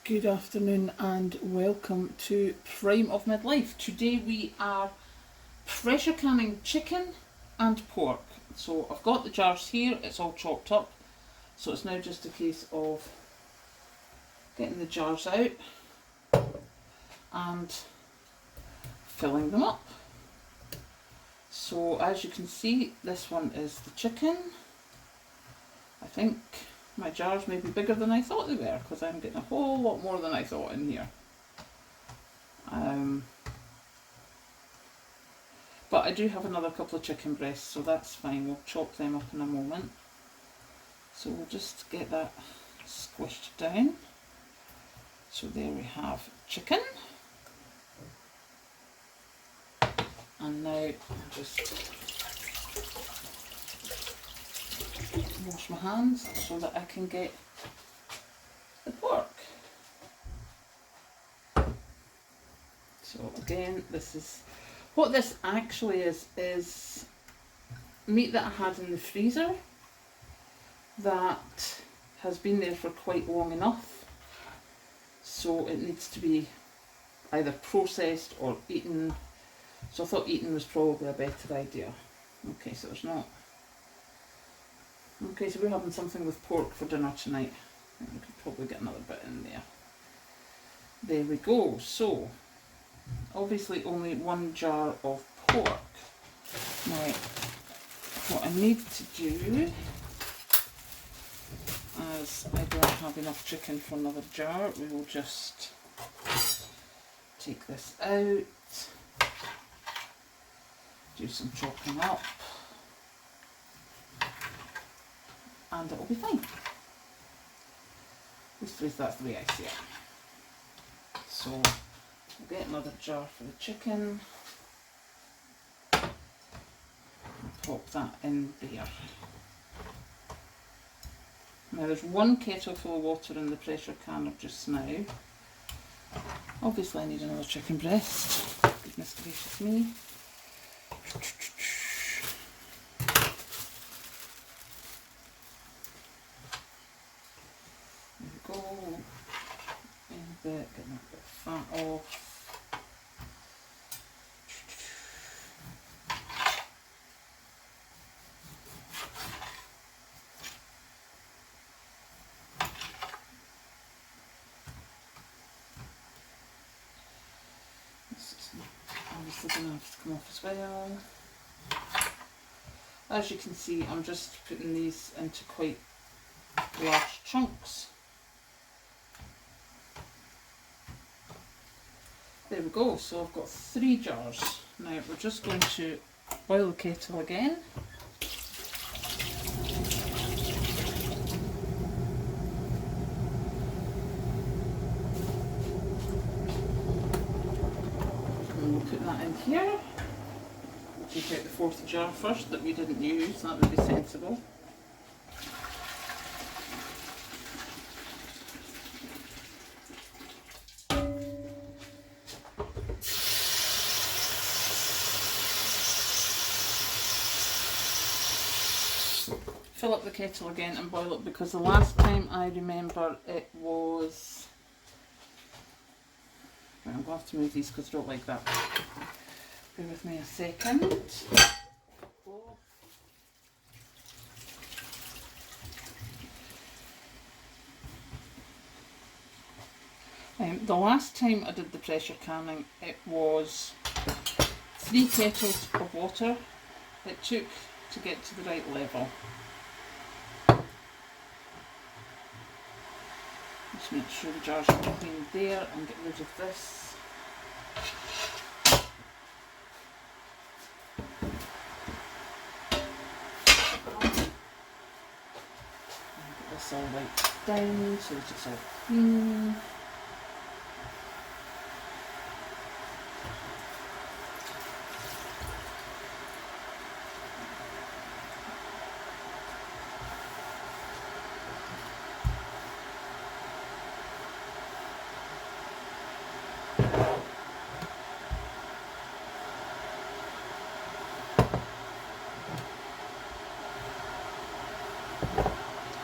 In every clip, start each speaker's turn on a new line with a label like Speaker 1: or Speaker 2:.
Speaker 1: Good afternoon and welcome to Prime of Midlife. Today we are pressure canning chicken and pork. So I've got the jars here, it's all chopped up. So it's now just a case of getting the jars out and filling them up. So as you can see, this one is the chicken. I think my jars may be bigger than I thought they were because I'm getting a whole lot more than I thought in here. But I do have another couple of chicken breasts, so that's fine. We'll chop them up in a moment. So we'll just get that squished down. So there we have chicken. And now I'll just wash my hands so that I can get the pork. So again, what this actually is meat that I had in the freezer that has been there for quite long enough, so it needs to be either processed or eaten. So I thought eating was probably a better idea. Okay, so there's not. Okay, so we're having something with pork for dinner tonight. I think we could probably get another bit in there. There we go. So obviously only one jar of pork. Now what I need to do, as I don't have enough chicken for another jar, we will just take this out, do some chopping up, and it will be fine. At least that's the way I see it. So we'll get another jar for the chicken, pop that in there. Now there's one kettle full of water in the pressure canner just now. Obviously I need another chicken breast. Goodness gracious me. There we go. In a bit, getting that bit of fat off. Obviously going to have to come off as well. As you can see, I'm just putting these into quite large chunks. There we go, so I've got 3 jars. Now we're just going to boil the kettle again. And we'll put that in here. We'll take out the 4th jar first that we didn't use, that would be sensible. Fill up the kettle again and boil it, because the last time I remember it was... Right, I'm going to have to move these because I don't like that. Bear with me a second. The last time I did the pressure canning, it was 3 kettles of water it took to get to the right level. Just make sure the jars are clean there and get rid of this. And get this all wiped down so that it's all clean.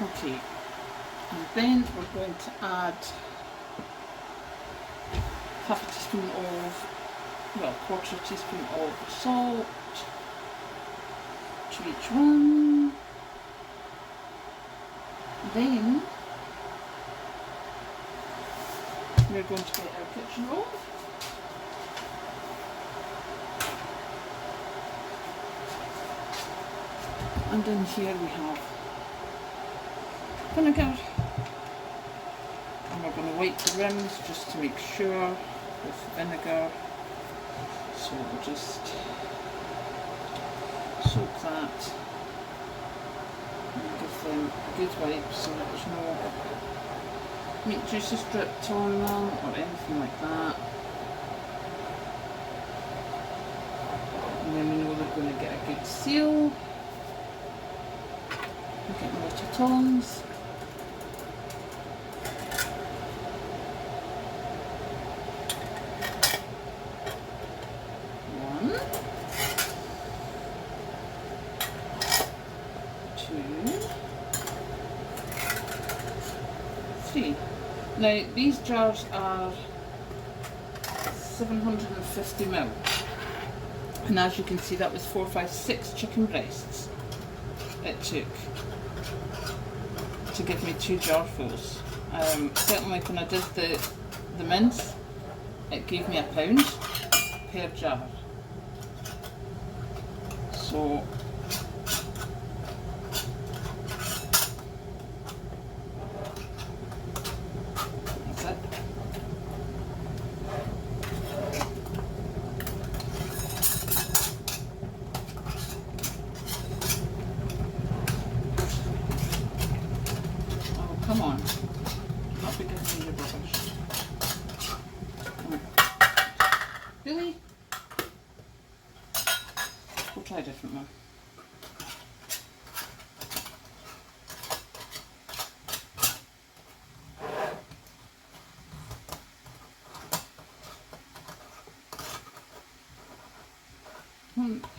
Speaker 1: Okay, and then we're going to add half a teaspoon of, well, quarter teaspoon of salt to each one. Then we're going to get our kitchen roll. And in here we have vinegar. And we're going to wipe the rims just to make sure with vinegar. So we'll just soak that and give them a good wipe so that there's no meat juices dripped on them or anything like that. And then we know they're going to get a good seal. Get my little tongs. One, two, three. Now these jars are 750 ml, and as you can see, that was 4, 5, 6 chicken breasts it took to give me 2 jarfuls. Certainly when I did the mince, it gave me £1 per jar. So that's it. Come on, not be giving me your rubbish. Come on. Really? We'll try a different one.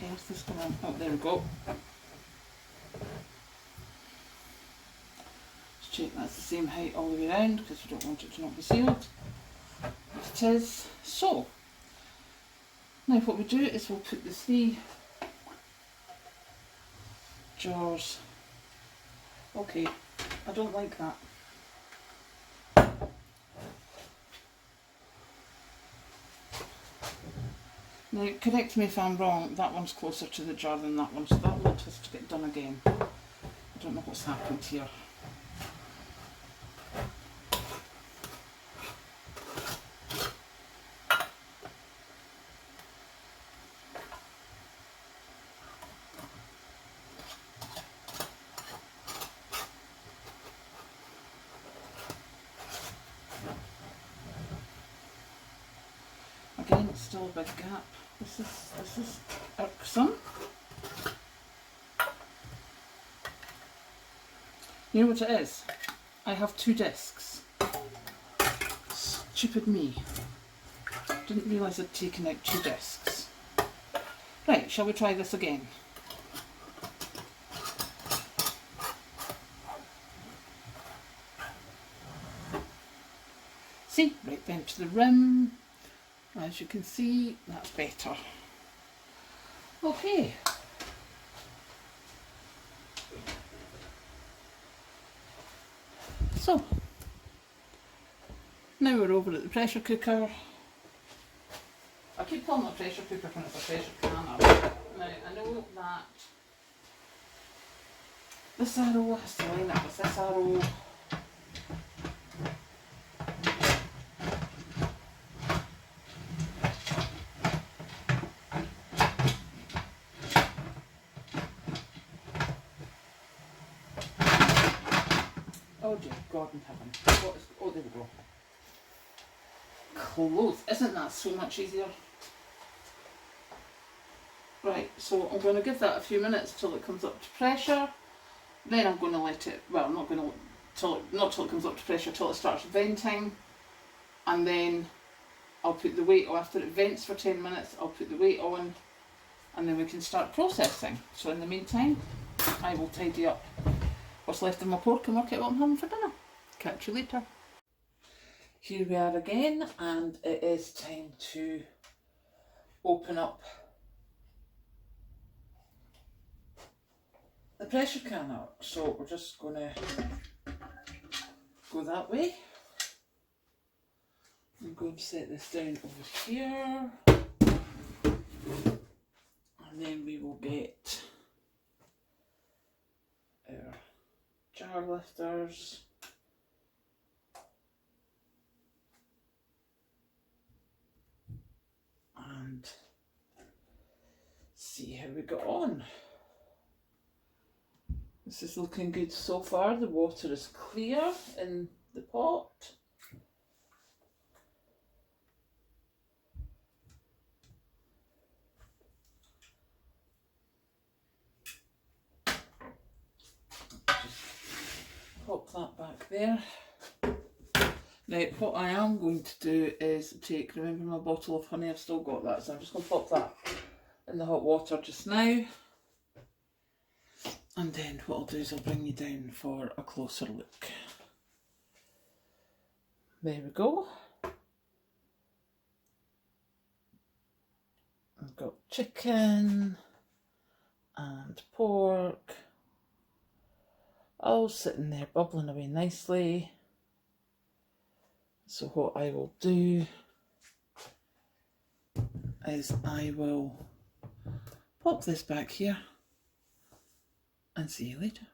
Speaker 1: Yes, this one. Oh, there we go. Check that's the same height all the way around because we don't want it to not be sealed. It is. So, now what we do is we'll put the 3 jars. Okay, I don't like that. Now, correct me if I'm wrong, that one's closer to the jar than that one, so that one has to get done again. I don't know what's happened here. Again, it's still a big gap. This is irksome. You know what it is? I have 2 discs. Stupid me. Didn't realise I'd taken out 2 discs. Right, shall we try this again? See, right then to the rim. As you can see, that's better. Okay. So, now we're over at the pressure cooker. I keep calling it a pressure cooker when it's a pressure canner. Now, I know that this arrow has to line up with this arrow. Oh dear God in heaven. Oh, there we go. Close. Isn't that so much easier? Right, so I'm going to give that a few minutes till it comes up to pressure. Then I'm going to let it, well, I'm not going to, not till it comes up to pressure, till it starts venting. And then I'll put the weight on. After it vents for 10 minutes, I'll put the weight on. And then we can start processing. So in the meantime, I will tidy up what's left of my pork and work out what I'm having for dinner. Catch you later. Here we are again, and it is time to open up the pressure canner. So we're just going to go that way. I'm going to set this down over here, and then we will get our jar lifters. And see how we got on. This is looking good so far. The water is clear in the pot. Just pop that back there. Now, what I am going to do is take, remember my bottle of honey, I've still got that, so I'm just going to pop that in the hot water just now. And then what I'll do is I'll bring you down for a closer look. There we go. I've got chicken and pork all sitting there bubbling away nicely. So what I will do is I will pop this back here and see you later.